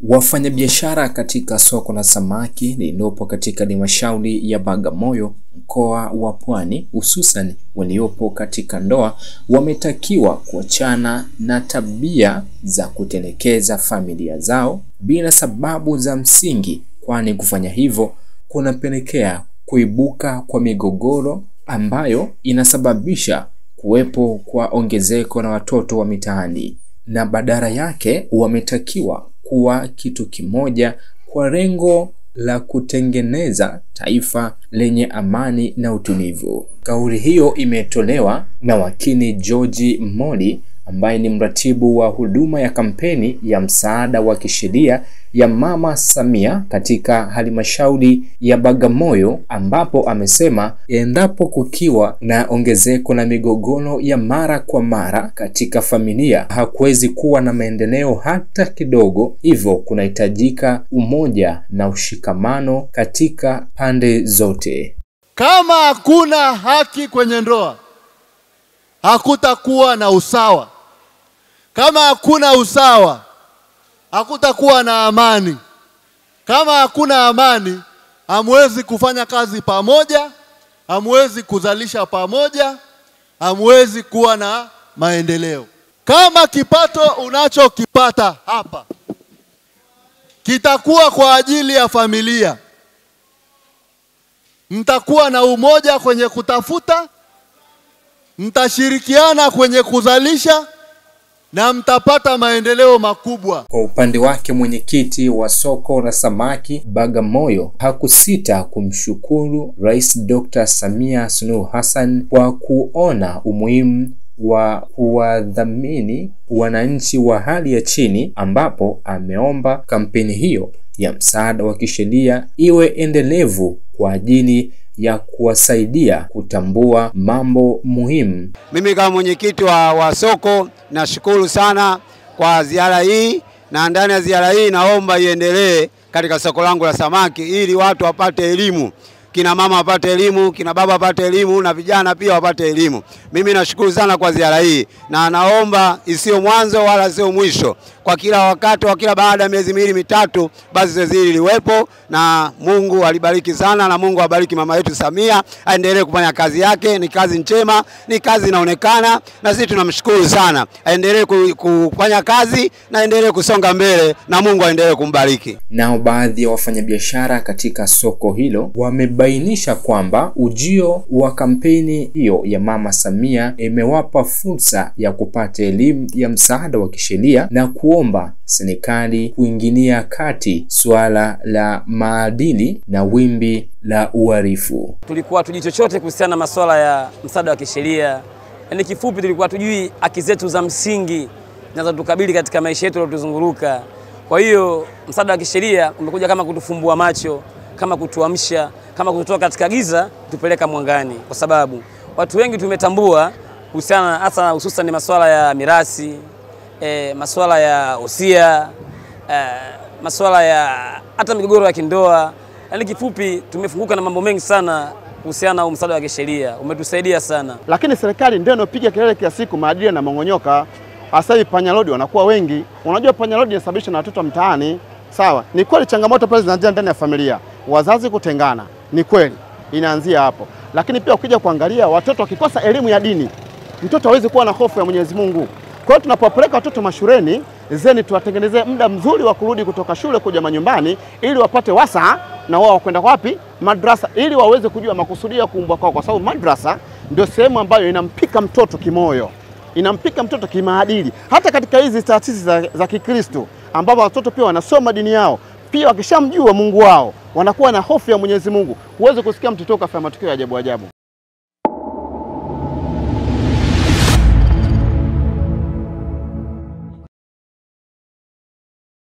Wafanyabiashara katika soko la samaki lililopo katika halmashauri ya Bagamoyo mkoa wa Pwani, hususan waliopo katika ndoa, wametakiwa kuachana na tabia za kutelekeza familia zao bila sababu za msingi, kwani kufanya hivyo kunapelekea kuibuka kwa migogoro ambayo inasababisha kuwepo kwa ongezeko la watoto wa mitaani, na badala yake wametakiwa kuwa kitu kimoja kwa lengo la kutengeneza taifa lenye amani na utulivu. Kauli hiyo imetolewa na wakili George Moli ambaye ni mratibu wa huduma ya kampeni ya msaada wa kisheria ya Mama Samia katika halmashauri ya Bagamoyo, ambapo amesema endapo kukiwa na ongezeko la migogoro ya mara kwa mara katika familia, hakuwezi kuwa na maendeleo hata kidogo. Hivyo kunahitajika umoja na ushikamano katika pande zote. Kama hakuna haki kwenye ndoa, hakutakuwa na usawa. Kama hakuna usawa, hakutakuwa na amani. Kama hakuna amani, hamwezi kufanya kazi pamoja, hamwezi kuzalisha pamoja, hamwezi kuwa na maendeleo. Kama kipato unachokipata hapa kitakuwa kwa ajili ya familia, mtakuwa na umoja kwenye kutafuta, mtashirikiana kwenye kuzalisha na mtapata maendeleo makubwa. Kwa upande wake, mwenyekiti wa soko la samaki Bagamoyo hakusita kumshukuru Rais Dr. Samia Suluhu Hassan kwa kuona umuhimu wa kuwadhamini wananchi wa hali ya chini, ambapo ameomba kampeni hiyo ya msaada wa kisheria iwe endelevu kwa ajili ya kuwasaidia kutambua mambo muhimu. Mimi kama mwenyekiti wa soko nashukuru sana kwa ziara hii, na ndani ya ziara hii naomba iendelee katika soko langu la samaki ili watu wapate elimu. Kina mama wapate elimu, kina baba wapate elimu, na vijana pia wapate elimu. Mimi nashukuru sana kwa ziara hii, na naomba isiyo mwanzo wala sio mwisho. Kwa kila wakati, wa kila baada ya miezi miwili mitatu, basi zoezi hili liwepo, na Mungu alibariki sana, na Mungu abariki mama yetu Samia, aendelee kufanya kazi yake. Ni kazi njema, ni kazi inaonekana, na sisi tunamshukuru sana. Aendelee kufanya kazi na aendelee kusonga mbele, na Mungu aendelee kumbariki. Nao baadhi ya wafanyabiashara katika soko hilo wamebainisha kwamba ujio wa kampeni hiyo ya Mama Samia imewapa fursa ya kupata elimu ya msaada wa kisheria na kuomba serikali kuingilia kati suala la maadili na wimbi la uhalifu. Tulikuwa tujui chochote kuhusiana na masuala ya msaada wa kisheria. Yaani kifupi, tulikuwa tujui haki zetu za msingi zinazotukabili katika maisha yetu yaliyotuzunguka. Kwa hiyo msaada wa kisheria umekuja kama kutufumbua macho, kama kutuamsha, kama kutoka katika giza tupeleka mwangani, kwa sababu watu wengi tumetambua kuhusiana hasa hususan ni masuala ya mirasi, masuala ya usia, masuala ya hata migogoro ya kindoa. Yaani kifupi tumefunguka na mambo mengi sana kuhusiana na msaada wa kisheria, umetusaidia sana. Lakini serikali ndio inapiga kelele kila siku maadili yanamong'onyoka. Hasa hivi panyalodi wanakuwa wengi. Unajua panyalodi inasababisha na watoto mtaani. Sawa, ni kweli changamoto pale zinaanzia ndani ya familia, wazazi kutengana, ni kweli inaanzia hapo. Lakini pia ukija kuangalia watoto wakikosa elimu ya dini, mtoto hawezi kuwa na hofu ya Mwenyezi Mungu. Kwa hiyo tunapopeleka watoto mashuleni, zeni tuwatengenezee muda mzuri wa kurudi kutoka shule kuja manyumbani, ili wapate wasaa na wao kwenda wapi? Madrasa, ili waweze kujua makusudio ya kuumbwa kwao, kwa sababu madrasa ndio sehemu ambayo inampika mtoto kimoyo, inampika mtoto kimaadili. Hata katika hizi taasisi za Kikristo ambapo watoto pia wanasoma dini yao, pia wakishamjua Mungu wao wanakuwa na hofu ya Mwenyezi Mungu. Huwezi kusikia mtoto kafanya matukio ya ajabu ajabu.